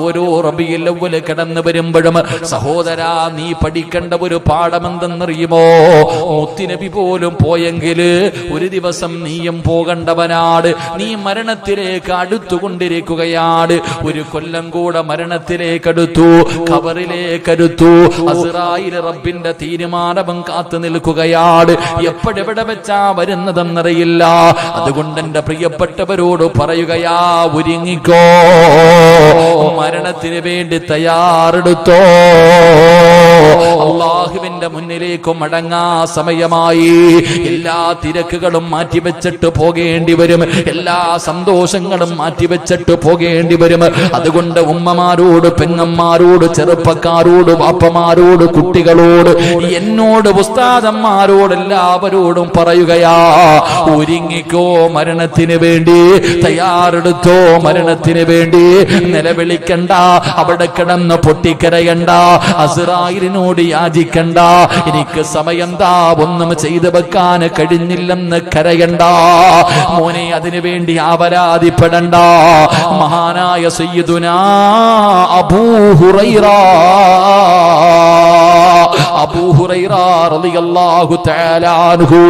ഓരോ റബീഉൽ അവ്വൽ കടന്നു വരുമ്പോഴും സഹോദരാ നീ പഠിക്കേണ്ട ഒരു പാഠമെന്തെന്നറിയുമോ? മുത്തുനബി പോലും പോയെങ്കിൽ ഒരു ദിവസം നീയും പോകേണ്ടവനാണ്. നീ മരണത്തിലേക്ക് അടുത്തുകൊണ്ടിരിക്കുകയാണ്. ഒരു കൊല്ലം കൂടെ മരണത്തിലേക്ക് അടുത്തു, ഖബറിലേക്ക് അടുത്തു. അസ്റായിൽ റബ്ബിന്റെ തീരുമാനം കാത്തു നിൽക്കുകയാണ്. എപ്പോഴെവിടെ വെച്ചാ വരുന്നതെന്നറിയില്ല. അതുകൊണ്ട് എന്റെ പ്രിയപ്പെട്ടവരോട് പറയുകയാ, ഒരുങ്ങിക്കോ, മരണത്തിന് വേണ്ടി തയ്യാറെടുത്തോ. അല്ലാഹുവിന്റെ മുന്നിലേക്ക് മടങ്ങാ സമയമായി. എല്ലാ തിരക്കുകളും മാറ്റിവെച്ചിട്ട് പോകേണ്ടി വരും. എല്ലാ സന്തോഷങ്ങളും മാറ്റിവെച്ചിട്ട് പോകേണ്ടി വരും. അതുകൊണ്ട് ഉമ്മമാരോട്, പെങ്ങന്മാരോട്, ചെറുപ്പക്കാരോട്, വാപ്പമാരോട്, കുട്ടികളോട്, എന്നോട്, ഉസ്താദന്മാരോട്, എല്ലാവരോടും പറയുകയാ, ഒരുങ്ങിക്കോ, മരണത്തിന് വേണ്ടി തയ്യാറെടുത്തോ. മരണത്തിന് വേണ്ടി നിലവിളിക്കണ്ട, അവിടെ കിടന്ന് പൊട്ടിക്കരയണ്ട, അസ്റായിലിനോട് യാചിക്കണ്ട, എനിക്ക് സമയം താ, ഒന്നും ചെയ്തു വെക്കാൻ കഴിഞ്ഞില്ലെന്ന് കരയണ്ട മോനെ. അതിനു വേണ്ടി അപരാധിപ്പെടണ്ട. മഹാനായ സയ്യിദുനാ അബൂ ഹുറൈറ റളിയല്ലാഹു തആല അൻഹു,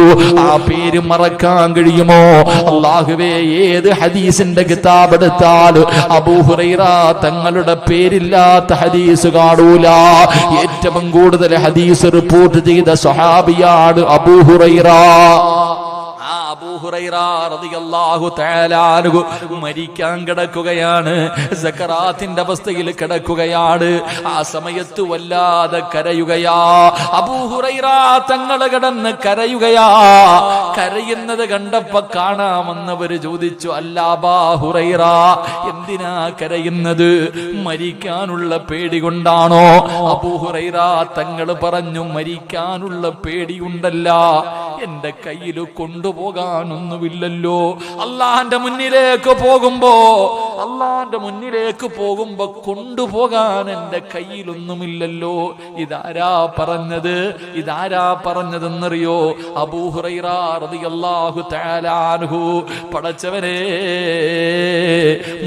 ആ പേര് മറക്കാൻ കഴിയുമോ? അല്ലാഹുവേ, ഏത് ഹദീസിന്റെ കിതാബ് എടുത്താൽ അബൂ ഹുറൈറ തങ്ങളുടെ പേരില്ലാത്ത ഹദീസ് കാണൂല. ഏറ്റവും കൂടുതൽ ഹദീസ് റിപ്പോർട്ട് ചെയ്ത സ്വഹാബിയാണ് അബൂ ഹുറൈറ. അബൂ ഹുറൈറ റളിയല്ലാഹു തആല അൻഹു മരിക്കാൻ കിടക്കുകയാണ്. സക്കറാത്തിന്റെ അവസ്ഥയിൽ കിടക്കുകയാണ്. ആ സമയത്ത് വല്ലാതെ കരയുകയാ. അബൂ ഹുറൈറ തങ്ങൾ കിടന്ന് കരയുകയാ. കരയുന്നത് കണ്ടപ്പോ കാണാമെന്നവര് ചോദിച്ചു, അല്ല അബൂ ഹുറൈറ, എന്തിനാ കരയുന്നത്? മരിക്കാനുള്ള പേടി കൊണ്ടാണോ? അബൂ ഹുറൈറ തങ്ങൾ പറഞ്ഞു, മരിക്കാനുള്ള പേടിയുണ്ടല്ല, എന്റെ കയ്യിൽ കൊണ്ടുപോകാനൊന്നുമില്ലല്ലോ. അള്ളാന്റെ മുന്നിലേക്ക് പോകുമ്പോ കൊണ്ടുപോകാൻ എന്റെ കയ്യിലൊന്നുമില്ലല്ലോ. ഇതാരാ പറഞ്ഞതെന്നറിയോ? അബൂ ഹുറൈറ റളിയല്ലാഹു തആല അൻഹു. പടച്ചവനെ,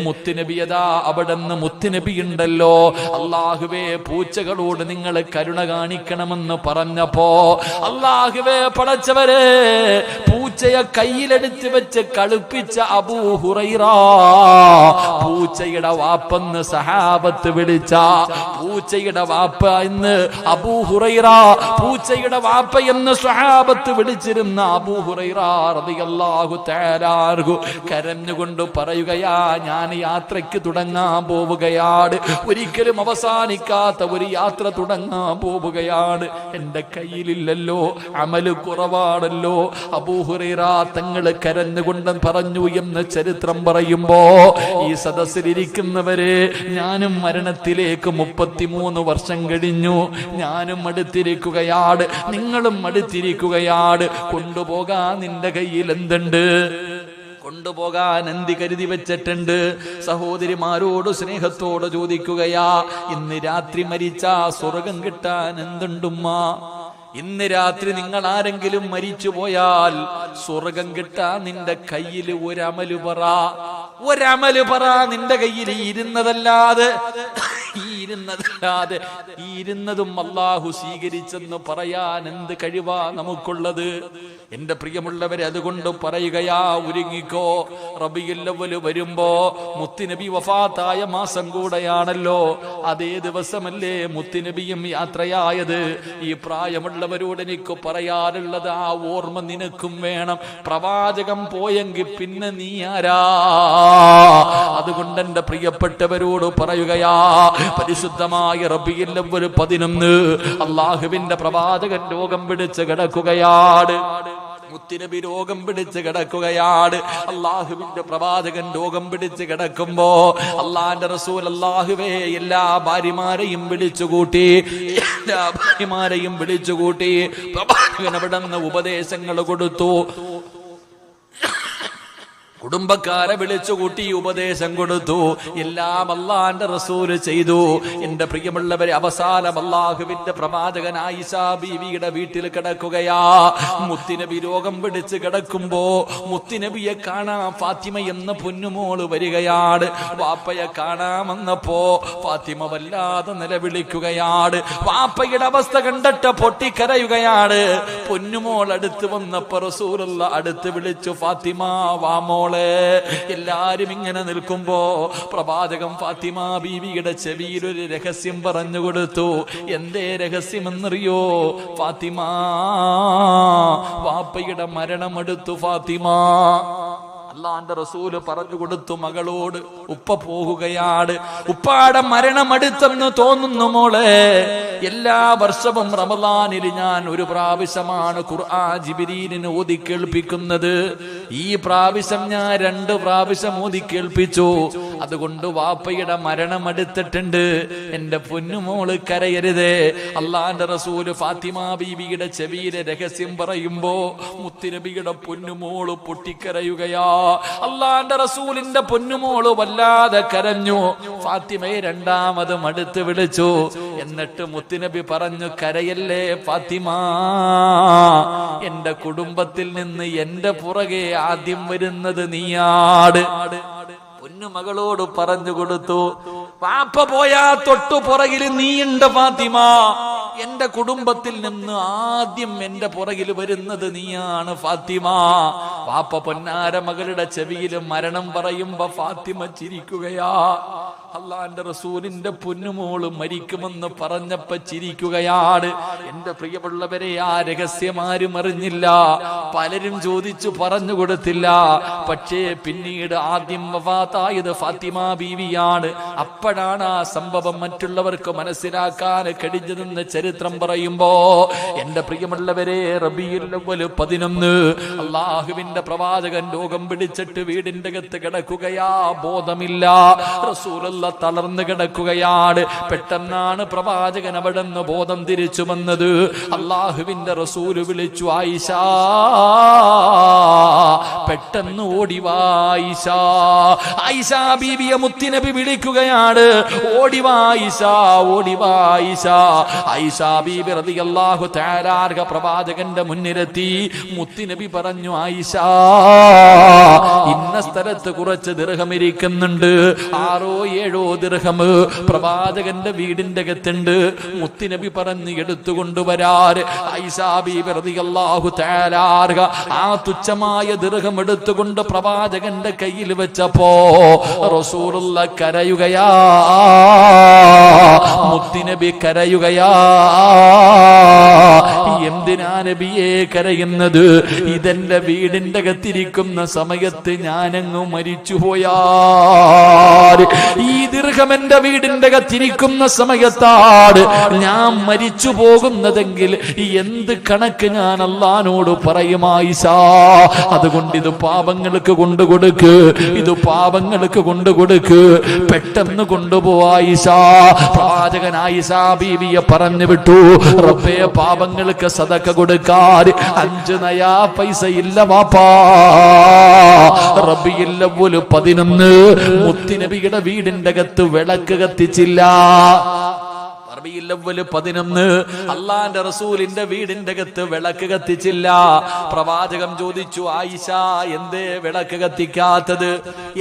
മുത്തുനബിയതാ അവിടെന്ന് മുത്തുനബി ഉണ്ടല്ലോ. അല്ലാഹുവേ, പൂച്ചകളോട് നിങ്ങൾ കരുണ കാണിക്കണമെന്ന് പറഞ്ഞപ്പോ, അല്ലാഹുവേ പടച്ചവരെ, പൂച്ചയെ കയ്യിലെടുത്ത് വെച്ച് കളിപ്പിച്ച അബൂ ഹുറൈറ, പൂച്ചയുടെ വാപ്പെന്ന് സഹാബത്ത് വിളിച്ച, പൂച്ചയുടെ വാപ്പ എന്ന് അബൂ ഹുറൈറ, പൂച്ചയുടെ വാപ്പ എന്ന് സഹാബത്ത് വിളിച്ചിരുന്ന അബൂ ഹുറൈറ റളിയല്ലാഹു തആല അൻഹു കരഞ്ഞുകൊണ്ട് പറയുകയാ, ഞാൻ യാത്രയ്ക്ക് തുടങ്ങാൻ പോവുകയാണ്. ഒരിക്കലും അവസാനിക്കാത്ത ഒരു യാത്ര തുടങ്ങാൻ പോവുകയാണ്. എന്റെ കയ്യിലില്ലല്ലോ, അമല് കുറവാണല്ലോ. അബൂ ഹുറൈറ തങ്ങൾ കരഞ്ഞുകൊണ്ട് പറഞ്ഞു എന്ന് ചരിത്രം പറയുമ്പോ, ഈ സദസ്സിലിരിക്കുന്നവരെ, ഞാനും മരണത്തിലേക്ക് 33 വർഷം കഴിഞ്ഞു. ഞാനും അടുത്തിരിക്കുകയാണ്, നിങ്ങളും അടുത്തിരിക്കുകയാണ്. കൊണ്ടുപോകാൻ നിന്റെ കയ്യിൽ എന്തുണ്ട്? കൊണ്ടുപോകാൻ എന്തി കരുതി വെച്ചിട്ടുണ്ട്? സഹോദരിമാരോട് സ്നേഹത്തോട് ചോദിക്കുകയാ, ഇന്ന് രാത്രി മരിച്ചാ സ്വർഗം കിട്ടാൻ എന്തുണ്ടുമ്മ? ഇന്ന് രാത്രി നിങ്ങൾ ആരെങ്കിലും മരിച്ചു പോയാൽ സ്വർഗം കിട്ടാൻ നിന്റെ കയ്യിൽ ഒരമല് പറ. നിന്റെ കയ്യിൽ ഇരുന്നതും അല്ലാഹു സ്വീകരിച്ചെന്ന് പറയാൻ എന്ത് കഴിവാ നമുക്കുള്ളത്? എന്റെ പ്രിയമുള്ളവരെ, അതുകൊണ്ട് പറയുകയാ, ഒരുങ്ങിക്കോ. റബീഉൽ അവ്വൽ വരുമ്പോ മുത്തുനബി വഫാത്തായ മാസം കൂടെയാണല്ലോ. അതേ ദിവസമല്ലേ മുത്തുനബിയും യാത്രയായത്. ഈ പ്രായമുള്ളവരോട് എനിക്ക് പറയാറുള്ളത്, ആ ഓർമ്മ നിനക്കും വേണം. പ്രവാചകൻ പോയെങ്കിൽ പിന്നെ നീ ആരാ? അതുകൊണ്ട് എന്റെ പ്രിയപ്പെട്ടവരോട് പറയുകയാ, പരിശുദ്ധമായ റബീഉൽ അവ്വൽ 11 അല്ലാഹുവിന്റെ പ്രവാചകൻ രോഗം പിടിച്ച് കിടക്കുകയാണ്. മുത്തുനബി രോഗം പിടിച്ച് കിടക്കുകയാണ്. അല്ലാഹുവിന്റെ പ്രവാചകൻ രോഗം പിടിച്ച് കിടക്കുമ്പോ അല്ലാഹുവിന്റെ റസൂൽ അല്ലാഹുവേ എല്ലാ ഭാര്യമാരെയും വിളിച്ചുകൂട്ടി പ്രവാചകൻ അവിടെ നിന്ന് ഉപദേശങ്ങൾ കൊടുത്തു. കുടുംബക്കാരെ വിളിച്ചു കൂട്ടി ഉപദേശം കൊടുത്തു. എല്ലാം അള്ളാന്റെ റസൂല് ചെയ്തു. എന്റെ പ്രിയമുള്ളവരെ, അവസാനം അള്ളാഹുവിന്റെ പ്രവാചകൻ ആയിഷാ ബീവിയുടെ വീട്ടിൽ കിടക്കുകയാ. മുത്തുനബി രോഗം പിടിച്ച് കിടക്കുമ്പോ മുത്തുനബിയെ കാണാൻ ഫാത്തിമ എന്ന പൊന്നുമോള് വരികയാണ്. വാപ്പയെ കാണാമെന്നപ്പോ ഫാത്തിമ വല്ലാതെ നിലവിളിക്കുകയാണ്. വാപ്പയുടെ അവസ്ഥ കണ്ടിട്ട് പൊട്ടിക്കരയുകയാണ്. പൊന്നുമോൾ അടുത്ത് വന്നപ്പോ റസൂലുള്ള അടുത്ത് വിളിച്ചു, ഫാത്തിമ വാമോ. എല്ലാരും ഇങ്ങനെ നിൽക്കുമ്പോ പ്രവാചകൻ ഫാത്തിമ ബീവിയുടെ ചെവിയിൽ ഒരു രഹസ്യം പറഞ്ഞു കൊടുത്തു. എന്തേ രഹസ്യമെന്നറിയോ? ഫാത്തിമ, വാപ്പയുടെ മരണമെടുത്തു ഫാത്തിമ. അള്ളാന്റെ റസൂല് പറഞ്ഞു കൊടുത്തു മകളോട്, ഉപ്പ പോകുകയാണ്, ഉപ്പാടെ മരണമെടുത്തെന്ന് തോന്നുന്നു മോളെ. എല്ലാ വർഷവും റമളാനിൽ ഞാൻ ഒരു പ്രാവശ്യമാണ് ഖുർആൻ ജിബ്രീലിന് ഓതി കേൾപ്പിക്കുന്നത്. ഈ പ്രാവശ്യം ഞാൻ 2 പ്രാവശ്യം ഓതി കേൾപ്പിച്ചു. അതുകൊണ്ട് വാപ്പയുടെ മരണമെടുത്തിട്ടുണ്ട്. എന്റെ പൊന്നുമോള് കരയരുതേ. അള്ളാന്റെ റസൂല് ഫാത്തിമ ബീവിയുടെ ചെവിയിലെ രഹസ്യം പറയുമ്പോ മുത്തുനബിയുടെ പൊന്നുമോള് പൊട്ടിക്കരയുകയാ. അള്ളാന്റെ റസൂലിന്റെ പൊന്നുമോള് വല്ലാതെ കരഞ്ഞു. ഫാത്തിമയെ രണ്ടാമതും അടുത്ത് വിളിച്ചു. എന്നിട്ട് മുത്തുനബി പറഞ്ഞു, കരയല്ലേ ഫാത്തിമ, എന്റെ കുടുംബത്തിൽ നിന്ന് എന്റെ പുറകെ ആദ്യം വരുന്നത് നീയാട്. പൊന്നുമകളോട് പറഞ്ഞു കൊടുത്തു, പാപ്പ പോയാ തൊട്ടു പുറകിൽ നീയുണ്ട് ഫാത്തിമ. എന്റെ കുടുംബത്തിൽ നിന്ന് ആദ്യം എന്റെ പുറകിൽ വരുന്നത് നീയാണ് ഫാത്തിമ. പാപ്പ പൊന്നാര മകളുടെ ചെവിയിൽ മരണം പറയുമ്പോ ഫാത്തിമ ചിരിക്കുകയാ. അള്ളാന്റെ റസൂലിന്റെ പൊന്നുമോള് മരിക്കുമെന്ന് പറഞ്ഞപ്പോ ചിരിക്കുകയാണ്. എന്റെ പ്രിയമുള്ളവരെ, ആ രഹസ്യം ആരും അറിഞ്ഞില്ല. പലരും ചോദിച്ചു പറഞ്ഞു കൊടുത്തില്ല. പക്ഷേ പിന്നീട് ആദ്യം വഫാത്തായത് ഫാത്തിമ ബീവിയാണ്. അപ്പോഴാണ് ആ സംഭവം മറ്റുള്ളവർക്ക് മനസ്സിലാക്കാൻ കഴിഞ്ഞതെന്ന് ചരിത്രം പറയുമ്പോ, എന്റെ പ്രിയമുള്ളവരെ, റബീഉൽ അവ്വൽ 11 അള്ളാഹുവിന്റെ പ്രവാചകൻ രോഗം പിടിച്ചിട്ട് വീടിന്റെ അകത്ത് കിടക്കുകയാ. ബോധമില്ല. റസൂലുള്ള തളർന്നു കിടക്കുകയാണ്. പെട്ടെന്നാണ് പ്രവാചകൻ അവിടെ നിന്ന് ബോധം തിരിച്ചു വന്നത്. അള്ളാഹുവിന്റെ റസൂല് വിളിച്ചു, ആയിഷ, പെട്ടെന്ന് ഓടിവാ ആയിഷ. ആയിഷ ബീവിയെ മുത്തുനബി വിളിക്കുകയാണ്, ഓടിവാ ആയിഷ, ഓടിവാ ആയിഷ. ആയിഷ ബീബി റളിയല്ലാഹു തആല അൻഹ പ്രവാചകന്റെ മുന്നിലെത്തി. മുത്തുനബി പറഞ്ഞു, ആയിഷ, ഇന്ന സ്ഥലത്ത് കുറച്ച് ദിർഹം ഇരിക്കുന്നുണ്ട്. 6-7 ദിർഹം പ്രവാചകന്റെ വീടിന്റെ അകത്തുണ്ട്. മുത്തുനബി പറഞ്ഞ് എടുത്തുകൊണ്ടുവരാൻ. ആയിഷ ബീബി റളിയല്ലാഹു തആല അൻഹ ആ തുച്ഛമായ ദിർഹം എടുത്തുകൊണ്ട് പ്രവാചകന്റെ കയ്യിൽ വെച്ചപ്പോ റസൂലുള്ള കരയുകയാ. മുത്തുനബി കരയുകയാ. എന്തിനാ നബിയെ കരയുന്നത്? ഇതെന്റെ വീടിന്റെ അകത്തിരിക്കുന്ന സമയത്ത് ഞാനങ്ങ് മരിച്ചുപോയാ. ഈ ദിർഹം എന്റെ വീടിന്റെ അകത്തിരിക്കുന്ന സമയത്താണ് ഞാൻ മരിച്ചു പോകുന്നതെങ്കിൽ എന്ത് കണക്ക് ഞാൻ അല്ലാഹുവോട് പറയും ആയിഷ? അതുകൊണ്ട് ഇത് പാപങ്ങൾക്ക് കൊണ്ടുകൊടുക്ക്, ഇത് പാപങ്ങൾക്ക് കൊണ്ടുകൊടുക്ക്, പെട്ടെന്ന് കൊണ്ടുപോവാ ആയിഷ. പ്രവാചകൻ ആയിഷ ബീവിയെ പറഞ്ഞു വിട്ടു, റബ്ബേ, പാപങ്ങൾക്ക് സദഖ കൊടുക്കാൻ 5 നയാ പൈസ ഇല്ല വാപ്പാ. റബീഉൽ അവ്വൽ 11 മുത്തുനബിയുടെ വീടിന്റെ അകത്ത് വിളക്ക് കത്തിച്ചില്ല. റബീഉൽ അവ്വൽ 11 അള്ളാന്റെ റസൂലിന്റെ വീടിന്റെ അകത്ത് വിളക്ക് കത്തിച്ചില്ല. പ്രവാചകം ചോദിച്ചു, ആയിഷ, എന്തേ വിളക്ക് കത്തിക്കാത്തത്?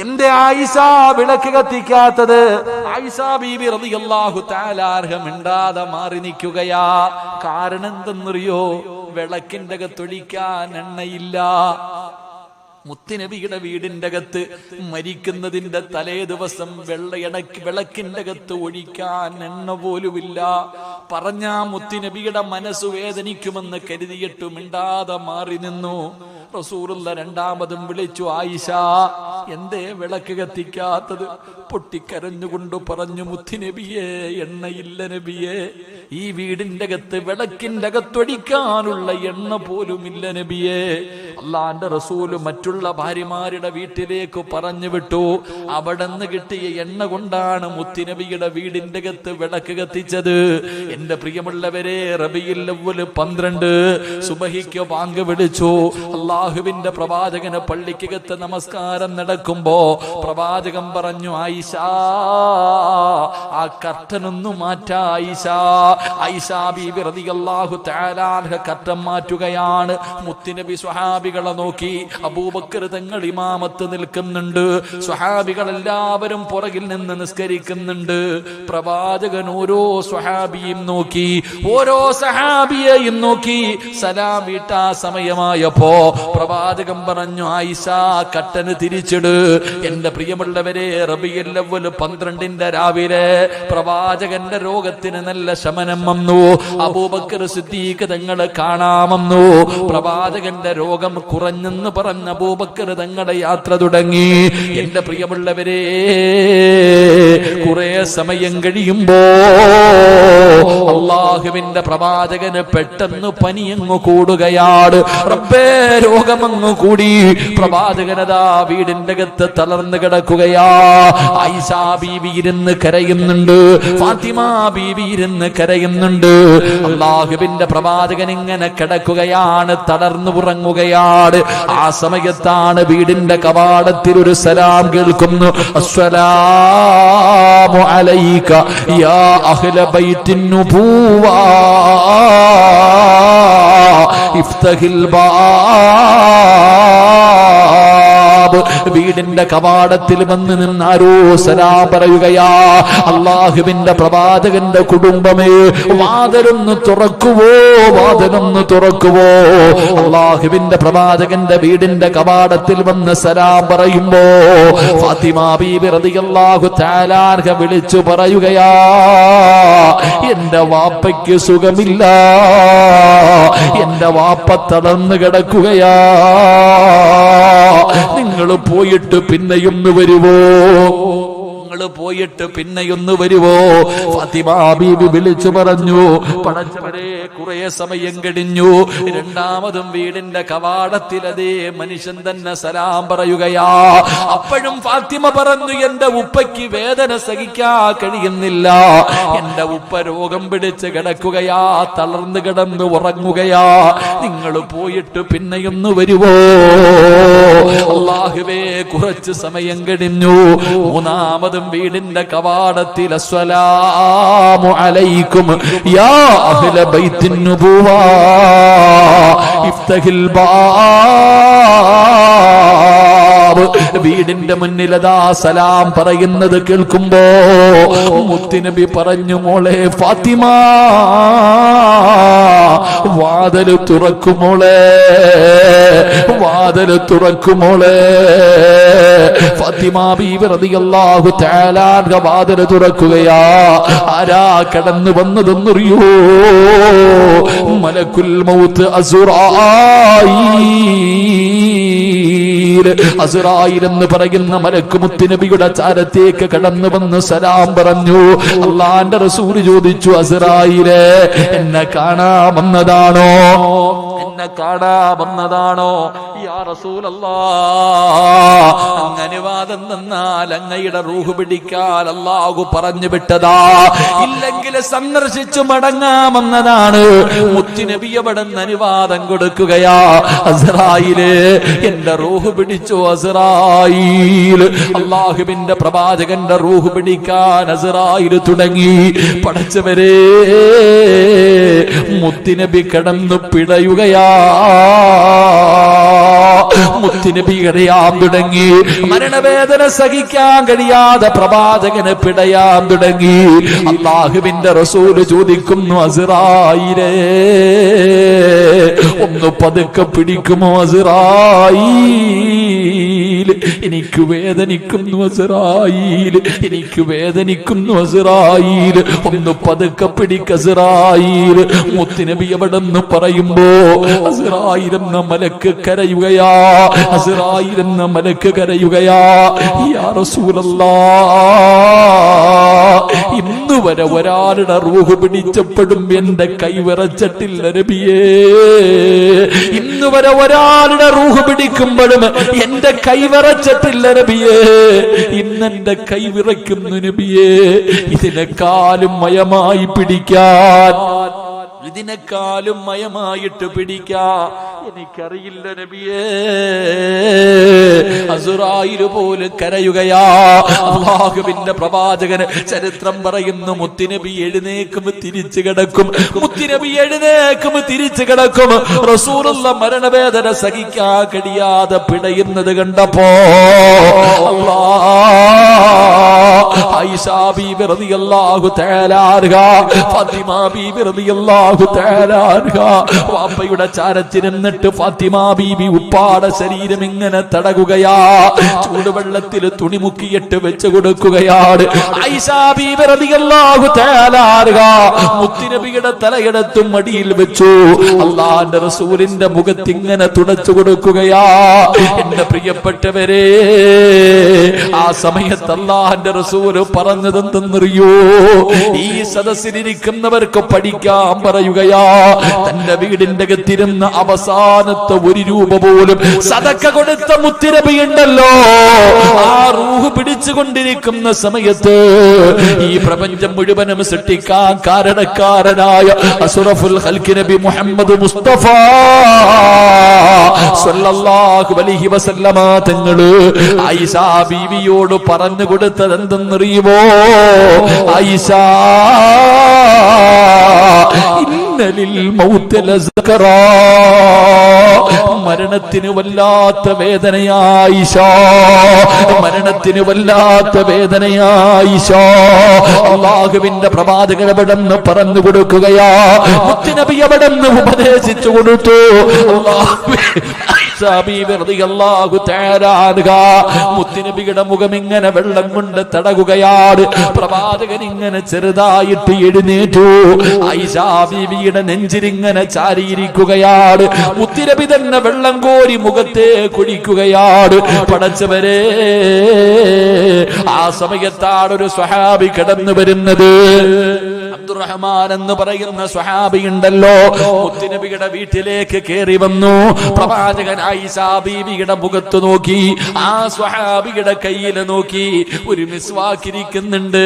എന്തേ ആയിഷ വിളക്ക് കത്തിക്കാത്തത്? ആയിഷ ബീബി റളിയല്ലാഹു തആല അൻഹ മിണ്ടാതെ മാറി നിൽക്കുകയാ. കാരണം എന്തെന്നറിയോ? വിളക്കിന്റെ അകത്തൊഴിക്കാൻ എണ്ണയില്ല. മുത്തുനബിയുടെ വീടിന്റെ അകത്ത് മരിക്കുന്നതിന്റെ തലേ ദിവസം വിളക്കിന്റെ അകത്ത് ഒഴിക്കാൻ എണ്ണ പോലുമില്ല. പറഞ്ഞാ മുത്തുനബിയുടെ മനസ്സ് വേദനിക്കുമെന്ന് കരുതിയിട്ട് മിണ്ടാതെ മാറി നിന്നു. റസൂലുള്ള രണ്ടാമതും വിളിച്ചു, ആയിഷ, എന്തേ വിളക്ക് കത്തിക്കാത്തത്? പൊട്ടിക്കരഞ്ഞുകൊണ്ട് പറഞ്ഞു, മുത്തുനബിയെ, എണ്ണയില്ല നബിയെ, ഈ വീടിന്റെ അകത്ത് വിളക്കിന്റെ അകത്തൊടിക്കാനുള്ള എണ്ണ പോലുമില്ല നബിയെ. അള്ളാന്റെ റസൂല് മറ്റുള്ള ഭാര്യമാരുടെ വീട്ടിലേക്ക് പറഞ്ഞു വിട്ടു. അവിടെ നിന്ന് കിട്ടിയ എണ്ണ കൊണ്ടാണ് മുത്തുനബിയുടെ വീടിന്റെ അകത്ത് വിളക്ക് കത്തിച്ചത്. എന്റെ പ്രിയമുള്ളവരെ, റബീഉൽ അവ്വൽ 12 സുബഹിക്ക് ബാങ്ക് വിളിച്ചു. അള്ളാഹുവിന്റെ പ്രവാചകന് പള്ളിക്കകത്ത് നമസ്കാരം നടക്കുമ്പോ പ്രവാചകൻ പറഞ്ഞു, ആയിഷ, ആ കർട്ടനൊന്നു മാറ്റാ ആയിഷ. ആയിഷ ബീബി റളിയല്ലാഹു തആല അൻഹ കർട്ടൻ മാറ്റുകയാണ്. മുത്തുനബി സ്വഹാബികളെ നോക്കി. അബൂബക്കർ തങ്ങൾ ഇമാമത്ത് നിൽക്കുന്നുണ്ട്. സ്വഹാബികളെല്ലാവരും പുറകിൽ നിന്ന് നിസ്കരിക്കുന്നുണ്ട്. പ്രവാചകൻ ഓരോ സ്വഹാബിയും നോക്കി, ഓരോ സഹാബിയെയും നോക്കി. സലാം വീട്ടാ സമയമായപ്പോ പ്രവാചകൻ പറഞ്ഞു, ആയിഷ, കട്ടന് തിരിച്ചിട്. എന്റെ പ്രിയമുള്ളവരെ, റബീഉൽ അവ്വൽ 12 രാവിലെ പ്രവാചകന്റെ രോഗത്തിന് നല്ല ശമനം വന്നു. അബൂബക്കർ സിദ്ദീഖ് തങ്ങളെ കാണാമെന്നു. പ്രവാചകന്റെ രോഗം കുറഞ്ഞെന്ന് പറഞ്ഞ അബൂബക്കർ തങ്ങളുടെ യാത്ര തുടങ്ങി. എന്റെ പ്രിയമുള്ളവരെ, കുറെ സമയം കഴിയുമ്പോ അള്ളാഹുവിന്റെ പ്രവാചകന് പെട്ടെന്ന് പനിയങ്ങ് കൂടുകയാണ്. റബ്ബേ, രോഗമങ്ങ് കൂടി. പ്രവാചകനതാ വീടിന്റെ അകത്ത് തളർന്നു കിടക്കുകയാ. ആയിഷ ബീവി ഇരുന്ന് കരയുന്നുണ്ട്. ഫാത്തിമ ബീവി ഇരുന്ന് കരയുന്നുണ്ട്. അള്ളാഹുവിന്റെ പ്രവാചകൻ ഇങ്ങനെ കിടക്കുകയാണ്, തളർന്നു ഉറങ്ങുകയാണ്. ആ സമയത്താണ് വീടിന്റെ കവാടത്തിൽ ഒരു സലാം കേൾക്കുന്നു. അസ്സലാമു അലൈക യാ അഹ്ല ബൈത്തിൻ നുബുവ ഇഫ്തഹിൽ ബാബ്. വീടിന്റെ കവാടത്തിൽ വന്ന് നിന്നാരോ സലാം പറയുകയാ. അള്ളാഹുവിന്റെ പ്രവാചകന്റെ കുടുംബമേ, വാതിലൊന്ന് തുറക്കുവോ, വാതിലൊന്ന് തുറക്കുവോ. അള്ളാഹുവിന്റെ പ്രവാചകന്റെ വീടിന്റെ കവാടത്തിൽ വന്ന് സലാം പറയുമ്പോ ഫാത്തിമ ബീബി റളിയല്ലാഹു തആല അൻഹ വിളിച്ചു പറയുകയാ, എന്റെ വാപ്പയ്ക്ക് സുഖമില്ല, എന്റെ വാപ്പ തളർന്നു കിടക്കുകയാ. നിങ്ങൾ പോയിട്ട് പിന്നെയൊന്ന് വരുവോ? പോയിട്ട് പിന്നെയൊന്ന് വരുവോ? ഫാത്തിമ ബീബി വിളിച്ചു പറഞ്ഞു, പടച്ചവരെ, കുറെ സമയം കഴിഞ്ഞു. രണ്ടാമതും വീടിന്റെ കവാടത്തിൽ അതേ മനുഷ്യൻ തന്നെ സലാം പറയുകയാ. അപ്പോഴും ഫാത്തിമ പറഞ്ഞു, എന്റെ ഉപ്പയ്ക്ക് വേദന സഹിക്കാൻ കഴിയുന്നില്ല, എന്റെ ഉപ്പ രോഗം പിടിച്ച് കിടക്കുകയാ, തളർന്നു കിടന്ന് ഉറങ്ങുകയാ. നിങ്ങൾ പോയിട്ട് പിന്നെയൊന്ന് വരുവോ? അല്ലാഹുവേ, കുറച്ച് സമയം കഴിഞ്ഞു. മൂന്നാമതും വീടിന്റെ കവാടത്തിൽ അസ്സലാമു അലൈക്കും യാ അഹ്ല ബൈത്തിൻ നുബുവ ഇഫ്തഹിൽ ബാബ്. വീടിന്റെ മുന്നിലതാ സലാം പറയുന്നത് കേൾക്കുമ്പോ മുത്തുനബി പറഞ്ഞു, മോളെ ഫാത്തിമ, വാതിൽ തുറക്കുമോളെ, വാതിൽ തുറക്കുമോളെ. ഫാത്തിമ ബീബി റളിയല്ലാഹു തആല അൻഹ വാതിൽ തുറക്കുകയാ. ആരാ കടന്നു വന്നതെന്നറിയോ? മലക്കുൽ മൗത്ത് അസ്റായീൽ. അസ്റായീൽ എന്ന് പറയുന്ന മലക്ക് മുത്തുനബിയുടെ ചാരത്തേക്ക് കടന്നു വന്ന് സലാം പറഞ്ഞു. അല്ലാഹുവിന്റെ റസൂൽ ചോദിച്ചു, അസ്റായീലേ, എന്നെ കാണാമെന്നതാണോ? എന്നെ കാണാമെന്നതാണോ? യാ റസൂലല്ലാഹ്, അങ്ങനെ വാദം തന്നാൽ അങ്ങയുടെ റൂഹ് പിടിക്കാൻ അല്ലാഹു പറഞ്ഞു വിട്ടതാ, ഇല്ലെങ്കിൽ സന്ദർശിച്ചു മടങ്ങാമെന്നതാണ്. മുത്തുനബി അവിടെ അനുവാദം കൊടുക്കുകയാ. അസ്റായീലേ, എന്റെ റൂഹ് പിടിച്ചു അസ്റായീൽ. അല്ലാഹുവിന്റെ പ്രവാചകന്റെ റൂഹ് പിടിക്കാൻ അസ്റായീൽ തുടങ്ങി. പടച്ചവരെ, മുത്തുനബി കിടന്നു പിടയുകയാ. മുത്തുനബി കരയാൻ തുടങ്ങി. മരണവേദന സഹിക്കാൻ കഴിയാതെ പ്രവാചകന് പിടയാൻ തുടങ്ങി. അല്ലാഹുവിന്റെ റസൂൽ ചോദിക്കുന്നു, അസ്റായീലേ, ഒന്ന് പതുക്കെ പിടിക്കുമോ അസ്റായീൽ? എനിക്ക് വേദനിക്കുന്നു അസ്റായീൽ, എനിക്ക് വേദനിക്കുന്നു അസ്റായീൽ, ഒന്ന് പതുക്കെ പിടിക്ക് അസ്റായീൽ. മുത്തുനബി എവിടെന്ന് പറയുമ്പോ അസ്റായീൽ എന്ന മലക്ക് കരയുകയാ, അസ്റായീൽ എന്ന മലക്ക് കരയുകയാ. യാ റസൂലല്ലാഹ്, ഇന്ന് വരെ ഒരാളുടെ റൂഹ് പിടിച്ചപ്പോഴും എന്റെ കൈ വിറച്ചിട്ടില്ല നബിയേ. ഇന്ന് വരെ ഒരാളുടെ റൂഹ് പിടിക്കുമ്പോഴും എന്റെ കൈ വിറച്ചിട്ടില്ല നബിയേ. ഇന്നെന്റെ കൈ വിറയ്ക്കുന്നു നബിയേ. ഇതിനെക്കാളും മയമായി പിടിക്കാൻ, ഇതിനെക്കാളും മയമായിട്ട് പിടിക്കാൻ എനിക്കറിയില്ല നബിയേ. അസ്റായീൽ പോലും കരയുകയാ. അല്ലാഹുവിന്റെ പ്രവാചകൻ ചരിത്രം പറയുന്നു, മുത്തുനബി എഴുന്നേക്കും തിരിച്ചു കിടക്കും, മുത്തുനബി എഴുന്നേക്കും തിരിച്ചു കിടക്കും. റസൂലുള്ള മരണവേദന സഹിക്കാൻ കഴിയാതെ പിടയുന്നത് കണ്ടപ്പോ ആയിഷാ ബീബി റളിയല്ലാഹു തആല അൻഹ, ഫാത്തിമ ബീബി റളിയല്ലാഹു തആല അൻഹ വാപ്പയുടെ ചാരത്തിരുന്നിട്ട് ഫാത്തിമ ബീബി ഉപ്പാടെ ശരീരം ഇങ്ങനെ തടകുകയാ. ചൂടുവെള്ളത്തിൽ തുണി മുക്കിയിട്ട് വെച്ച് കൊടുക്കുകയാണ്. ആയിഷാ ബീബി റളിയല്ലാഹു തആല അൻഹ മുത്തുനബിയുടെ തലയെടുത്തും മടിയിൽ വെച്ചു അല്ലാഹുവിന്റെ റസൂലിന്റെ മുഖത്ത് ഇങ്ങനെ തുടച്ചു കൊടുക്കുകയാ. എന്റെ പ്രിയപ്പെട്ടവരെ, ആ സമയത്ത് അല്ലാഹുവിന്റെ റസൂൽ പറഞ്ഞതെന്തെന്നറിയോ? ഈ സദസ്സിലിരിക്കുന്നവർക്ക് പഠിക്കാൻ പറയുകയാ. തന്റെ വീടിന്റെ അകത്തിരുന്ന അവസാനത്തെ ഒരു രൂപ പോലും സദക്ക കൊടുത്ത മുത്തുനബി ഉണ്ടല്ലോ, ആ റൂഹ് പിടിച്ചുകൊണ്ടിരിക്കുന്ന സമയത്ത് ഈ പ്രപഞ്ചം മുഴുവനും സൃഷ്ടിക്കാൻ കാരണക്കാരനായ അസ്റഫുൽ ഖൽഖ് നബി മുഹമ്മദ് മുസ്തഫ സ്വല്ലല്ലാഹു അലൈഹി വസല്ലമ തങ്ങള് ആയിഷാ ബീവിയോട് പറഞ്ഞു കൊടുത്തത് എന്തെന്നറിയുമോ? ആയിഷാ, ഇന്നലിൽ മൗത്ത് ലസകറാ, മരണത്തിന് വല്ലാത്ത വേദനയായിഷാ, മരണത്തിന് വല്ലാത്ത വേദനയായിഷാ. അല്ലാഹുവിന്റെ പ്രവാചകൻ എവിടെന്ന് പറഞ്ഞു കൊടുക്കുകയാ. മുത്തുനബി എവിടെന്ന് ഉപദേശിച്ചു കൊടുത്തു. മുത്തുനബിയുടെ മുഖം ഇങ്ങനെ വെള്ളം കൊണ്ട് തടകുകയാണ്. പ്രവാചകൻ ഇങ്ങനെ ചെറുതായിട്ട് എഴുന്നേറ്റു. ആയിഷാ ബീവിയുടെ നെഞ്ചിലിങ്ങനെ ചാരിയിരിക്കുകയാണ്. മുത്തുനബി തന്നെ വെള്ളം കോരി മുഖത്തെ കുടിക്കുകയാണ്. പടച്ചവരെ, ആ സമയത്താണ് ഒരു സ്വഹാബി കടന്നു വരുന്നത്. അബ്ദുറഹ്മാൻ എന്ന് പറയുന്ന സ്വഹാബി ഉണ്ടല്ലോ, മുത്തുനബിയുടെ വീട്ടിലേക്ക് കയറി വന്നു. പ്രവാചകൻ ആയിഷാ ബീവിയുടെ മുഖത്ത് നോക്കി, ആ സ്വഹാബിയുടെ കയ്യിൽ നോക്കി. ഒരു മിസ്വാക്ക് ഇരിക്കുന്നുണ്ട്.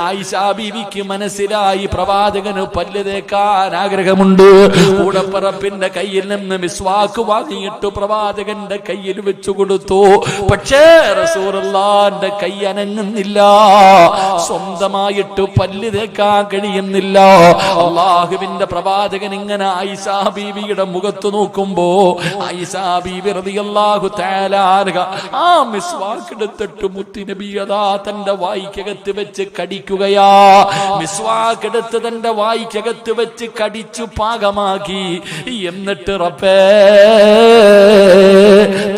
ആയിഷാ ബീവിക്ക് മനസ്സിലായി പ്രവാചകന് പല്ല് തേക്കാൻ ആഗ്രഹമുണ്ട്. കൂടപ്പറപ്പിന്റെ കയ്യിൽ നിന്ന് മിസ്വാക്ക് വാങ്ങിയിട്ട് പ്രവാചകന്റെ കയ്യിൽ വെച്ചു കൊടുത്തു. പക്ഷേ റസൂലുള്ളാഹിന്റെ കൈ അനങ്ങുന്നില്ല. സ്വന്തമായിട്ട് പല്ല് തേക്കാൻ കഴിയുന്നില്ല. അല്ലാഹുവിന്റെ പ്രവാചകൻ ഇങ്ങനെ ആയിഷാ ബീവിയുടെ മുഖത്ത് നോക്കുമ്പോ ആയിഷാ ബീവി റളിയല്ലാഹു തആല അൻഹ ആ മിസ്വാക്ക് എടുത്തിട്ട് മുത്തുനബി അതാ തന്റെ വായ്ക്കകത്ത് വെച്ച് കടിക്കുകയാ. മിസ്വാക്ക് എടുത്ത് തന്റെ വായ്ക്കകത്ത് വെച്ച് കടിച്ചു പാകമാക്കി. എന്നിട്ട് റബ്ബേ,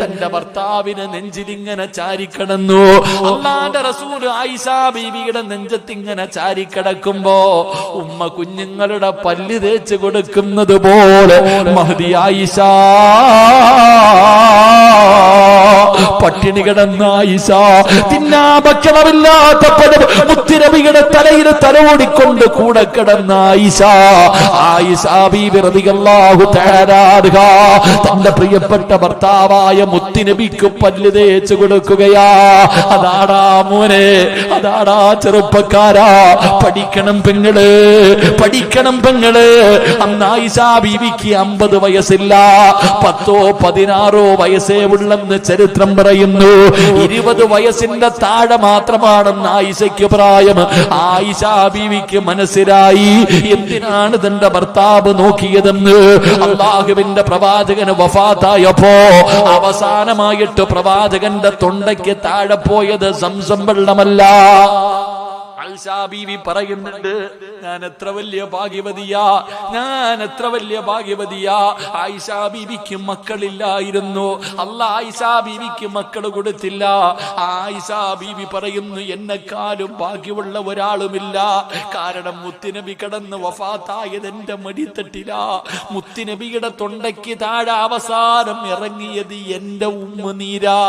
തന്റെ ഭർത്താവിനെ നെഞ്ചിലിങ്ങനെ ചാരിക്കടന്നു. അല്ലാഹുവിന്റെ റസൂൽ ആയിഷാ ബീവിയുടെ നെഞ്ചത്തിങ്ങനെ ചാരിക്കടക്കുമ്പോ ഉമ്മ കുഞ്ഞുങ്ങളുടെ പല്ല് തേച്ച് കൊടുക്കുന്നത് പോലെ മഹദി ആയിഷാ പട്ടിണി കിടന്ന ആയിഷാ, തിന്നാ ഭക്ഷണമില്ലാത്തപ്പോഴും മുത്തുനബിയുടെ തലയിൽ തലോടിക്കൊണ്ട് കൂടെ കിടന്ന ആയിഷാ, ആയിഷാ ബീവി റളിയല്ലാഹു തആല അൻഹ തന്റെ പ്രിയപ്പെട്ട ഭർത്താവായ മുത്തുനബിക്ക് പല്ല് തേച്ച് കൊടുക്കുകയാ. അതാടാ മോനെ, അതാടാ ചെറുപ്പക്കാരാ, പഠിക്കണം പെങ്ങള്, പഠിക്കണം പെങ്ങള്. അന്ന് ആയിഷാ ബീവിക്ക് 50 വയസ്സില്ല, 10 16 വയസ്സേ ഉള്ളെന്ന് ചരിത്രം പറയുന്നു. 20 വയസ്സിന്റെ താഴെ മാത്രമാണെന്ന് ആയിഷയ്ക്ക് പ്രായം. ആയിഷാ ബീവിക്ക് മനസ്സിലായി എന്തിനാണ് തന്റെ ഭർത്താവ് നോക്കിയതെന്ന്. അല്ലാഹുവിന്റെ പ്രവാചകന് വഫാത്തായപ്പോ അവസാനമായിട്ട് പ്രവാചകന്റെ തൊണ്ടയ്ക്ക് താഴെ പോയത് സംസം വെള്ളമല്ല, ആയിഷാ ബീവി പറയുന്നുണ്ട്, ഞാൻ എത്ര വലിയ ഭാഗ്യവതിയാ, ഞാൻ എത്ര വലിയ ഭാഗ്യവതിയാ. ആയിഷാ ബീവിക്ക് മക്കളില്ലായിരുന്നു. അല്ലാഹ് ആയിഷാ ബീവിക്ക് മക്കൾ കൊടുത്തില്ല. ആയിഷാ ബീവി പറയുന്നു, എന്നെക്കാളും ഭാഗ്യമുള്ള ഒരാളുമില്ല. കാരണം മുത്തുനബി കടന്ന് വഫാത്തായത് എന്റെ മടിത്തട്ടില. മുത്തുനബിയുടെ തൊണ്ടയ്ക്ക് താഴെ അവസാനം ഇറങ്ങിയത് എന്റെ ഉമ്മനീരാ,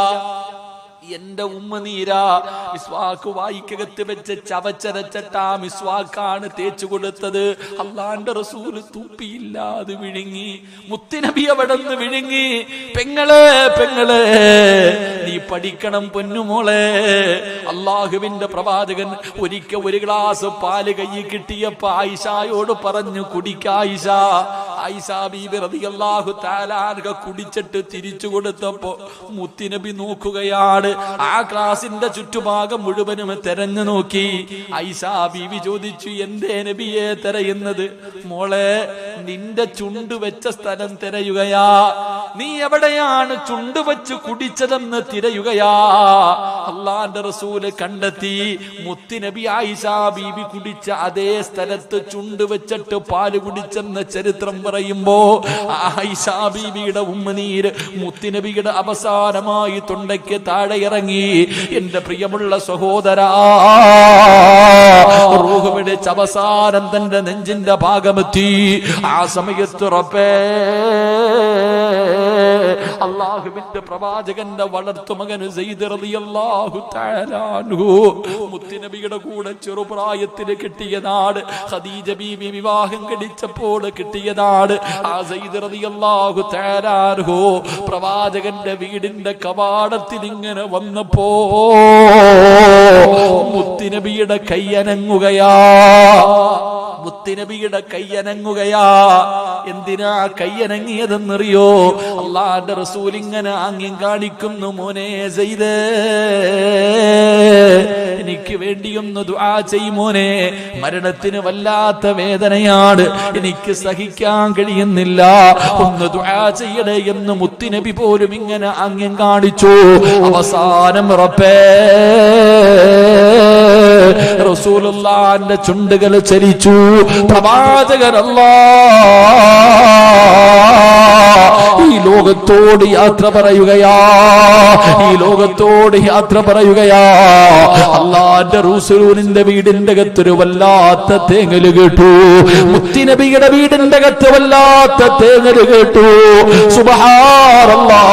എന്റെ ഉമ്മനീരാ. മിസ്വാക്ക് വായിക്കകത്ത് വെച്ച് ചവച്ചരച്ചിട്ട മിസ്വാക്കാണ് തേച്ചു കൊടുത്തത്. അള്ളാന്റെ റസൂല് തുപ്പിയില്ലാതെ വിഴുങ്ങി. മുത്തുനബി അവിടെ നിന്ന് വിഴുങ്ങി. പെങ്ങളെ പെങ്ങളെ നീ പഠിക്കണം പൊന്നുമോളെ. അള്ളാഹുവിന്റെ പ്രവാചകൻ ഒരിക്കൽ ഒരു ഗ്ലാസ് പാല് കയ്യിൽ കിട്ടിയപ്പോ ആയിഷയോട് പറഞ്ഞു, കുടിക്കായിഷ. ആയിഷ ബീബി റളിയല്ലാഹു തആല അൻഹ കുടിച്ചിട്ട് തിരിച്ചു കൊടുത്തപ്പോ മുത്തുനബി നോക്കുകയാണ്. ആ ക്ലാസിന്റെ ചുറ്റുഭാഗം മുഴുവനും തെരഞ്ഞു നോക്കി. ആയിഷാ ബീവി ചോദിച്ചു, എന്തേ നബിയെ തെരയുന്നത്? മോളെ, നിന്റെ ചുണ്ട് വെച്ച സ്ഥലം തിരയുകയാ. നീ എവിടെയാണ് ചുണ്ട് വെച്ച് കുടിച്ചതെന്ന് തിരയുകയാ. അള്ളാന്റെ റസൂല് കണ്ടെത്തി. മുത്തുനബി ആയിഷാ ബീവി കുടിച്ച അതേ സ്ഥലത്ത് ചുണ്ട് വെച്ചിട്ട് പാല് കുടിച്ചെന്ന് ചരിത്രം പറയുമ്പോ ആയിഷാ ബീവിയുടെ ഉമ്മനീര് മുത്തുനബിയുടെ അവസാനമായി തൊണ്ടയ്ക്ക് താഴെ ഇറങ്ങി. എന്റെ പ്രിയമുള്ള സഹോദരാ, റൂഹ് പിടിച്ച് അവസാനം തന്റെ നെഞ്ചിന്റെ ഭാഗമെത്തി. ആ സമയത്ത് റബ്ബേ, അല്ലാഹുവിന്റെ പ്രവാചകന്റെ വളർത്തുമകൻ സെയ്ദ് റളിയല്ലാഹു തആല അൻഹു മുത്തുനബിയുടെ കൂടെ ചെറുപ്രായത്തിൽ കിട്ടിയതാണ്. ഖദീജ ബീവി വിവാഹം കഴിച്ചപ്പോൾ കിട്ടിയതാണ്. ആ സെയ്ദ് റളിയല്ലാഹു തആല അൻഹു പ്രവാചകന്റെ വീടിന്റെ കവാടത്തിൽ ഇങ്ങനെ വന്നപ്പോ മുത്തുനബിയുടെ കൈയനങ്ങുകയാ. മുത്തുനബിയുടെ കൈയനങ്ങുകയാ. എന്തിനാ കൈയനങ്ങിയതെന്നറിയോ? അള്ളാന്റെ റസൂൽ ഇങ്ങനെ ആംഗ്യം കാണിക്കുന്നു, മോനെ സെയ്ദേ, എനിക്ക് വേണ്ടിയൊന്ന് ദുആ ചെയ്യ് മോനെ. മരണത്തിന് വല്ലാത്ത വേദനയാണ്, എനിക്ക് സഹിക്കാൻ കഴിയുന്നില്ല, ഒന്ന് ദുആ ചെയ്യണേ എന്ന് മുത്തുനബി പോലും ഇങ്ങനെ ആംഗ്യം കാണിച്ചു. അവസാനം റബ്ബേ, റസൂലുള്ളാഹിന്റെ ചുണ്ടുകൾ ചലിച്ചു. പ്രവാചകൻ ഈ ലോകത്തോട് യാത്ര പറയുകയാ, ഈ ലോകത്തോട് യാത്ര പറയുകയാ. അല്ലാഹുവിന്റെ റസൂലിന്റെ വീടിന്റെ അകത്തൊരു വല്ലാത്ത തേങ്ങല് കേട്ടു. മുത്തുനബിയുടെ വീടിന്റെ അകത്ത് വല്ലാത്ത തേങ്ങല് കേട്ടു. സുബ്ഹാനല്ലാഹ്,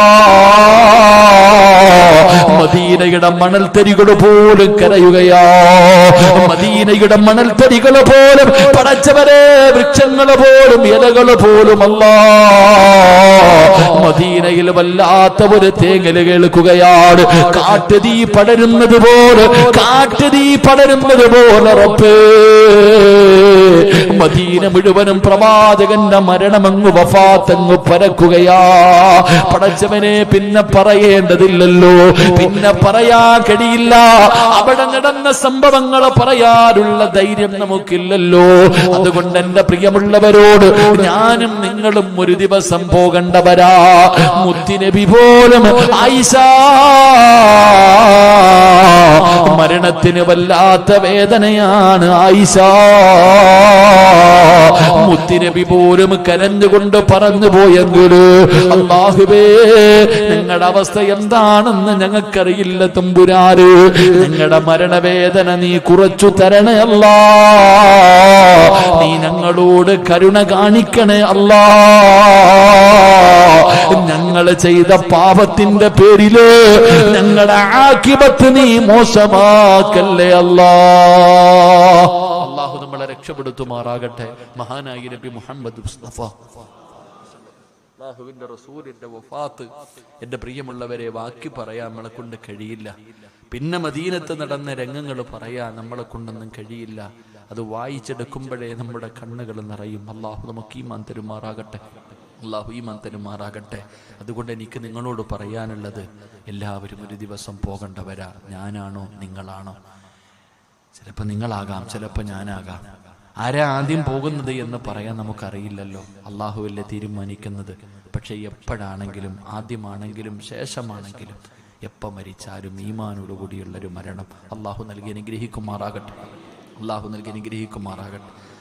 മദീനയുടെ മണൽത്തരികൾ പോലും കരയുകയാ. മദീനയുടെ മണൽത്തരികൾ പോലും, പടച്ചവരെ, വൃക്ഷങ്ങൾ പോലും, ഇലകൾ പോലും മദീനയിൽ വല്ലാത്ത ഒരു തേങ്ങല് കേൾക്കുകയാണ്. കാട്ടുതീ പടരുന്നത് പോലെ, കാട്ടുതീ പടരുന്നത് പോലെ റബ്ബേ, മദീന മുഴുവനും പ്രവാചകന്റെ മരണമങ്ങ് വഫാത്തങ്ങ് പരക്കുകയാ. പടച്ചവനെ, പിന്നെ പറയേണ്ടതില്ലല്ലോ, പിന്നെ പറയാൻ കഴിയില്ല. അവിടെ നടന്ന സംഭവങ്ങൾ പറയാനുള്ള ധൈര്യം നമുക്കില്ലല്ലോ. അതുകൊണ്ട് എന്റെ പ്രിയമുള്ളവരോട്, ഞാനും നിങ്ങളും ഒരു ദിവസം പോകേണ്ടവരാ. മുത്തുനബി പോലും ആയിഷാ മരണത്തിന് വല്ലാത്ത വേദനയാണ്. ആയിഷാ മുത്തുനബി പോലും കരഞ്ഞുകൊണ്ട് പറഞ്ഞു പോയെങ്കില്, അല്ലാഹുവേ, നിങ്ങളുടെ അവസ്ഥ എന്താണെന്ന് ഞങ്ങൾക്കറിയില്ല തമ്പുരാന്. നിങ്ങളുടെ മരണവേദന നീ കുറച്ചു തരണേ അല്ലാ. നീ ഞങ്ങളോട് കരുണ കാണിക്കണേ അല്ലാ. ഞങ്ങൾ ചെയ്ത പാപത്തിന്റെ പേരില് ഞങ്ങളുടെ ആഖിബത്ത് നീ മോശമാക്കല്ലേ അല്ലാ. അല്ലാഹു നമ്മളെ രക്ഷപ്പെടുത്തുമാറാകട്ടെ. മഹാനായ നബി മുഹമ്മദ് മുസ്തഫ അല്ലാഹുവിന്റെ റസൂലിന്റെ വഫാത്ത്, എന്റെ പ്രിയമുള്ളവരെ, ബാക്കി പറയാൻ നമ്മളെ കൊണ്ട് കഴിയില്ല. പിന്നെ മദീനത്ത് നടന്ന രംഗങ്ങൾ പറയാൻ നമ്മളെ കൊണ്ടൊന്നും കഴിയില്ല. അത് വായിച്ചെടുക്കുമ്പോഴേ നമ്മുടെ കണ്ണുകൾ നിറയും. അല്ലാഹു നമുക്ക് ഈമാൻ തരുമാറാകട്ടെ. അല്ലാഹു ഈമാൻ തരുമാറാകട്ടെ. അതുകൊണ്ട് എനിക്ക് നിങ്ങളോട് പറയാനുള്ളത്, എല്ലാവരും ഒരു ദിവസം പോകേണ്ടവരാ. ഞാനാണോ നിങ്ങളാണോ? ചിലപ്പോൾ നിങ്ങളാകാം, ചിലപ്പോൾ ഞാനാകാം. ആരാ ആദ്യം പോകുന്നത് എന്ന് പറയാൻ നമുക്കറിയില്ലല്ലോ. അല്ലാഹുവല്ലേ തീരുമാനിക്കുന്നത്. പക്ഷെ എപ്പോഴാണെങ്കിലും, ആദ്യമാണെങ്കിലും ശേഷമാണെങ്കിലും, എപ്പോൾ മരിച്ചാലും ഈമാനോടുകൂടിയുള്ളൊരു മരണം അല്ലാഹു നൽകി അനുഗ്രഹിക്കുമാറാകട്ടെ. അള്ളാഹു നൽകി അനുഗ്രഹിക്കുമാറാകട്ടെ.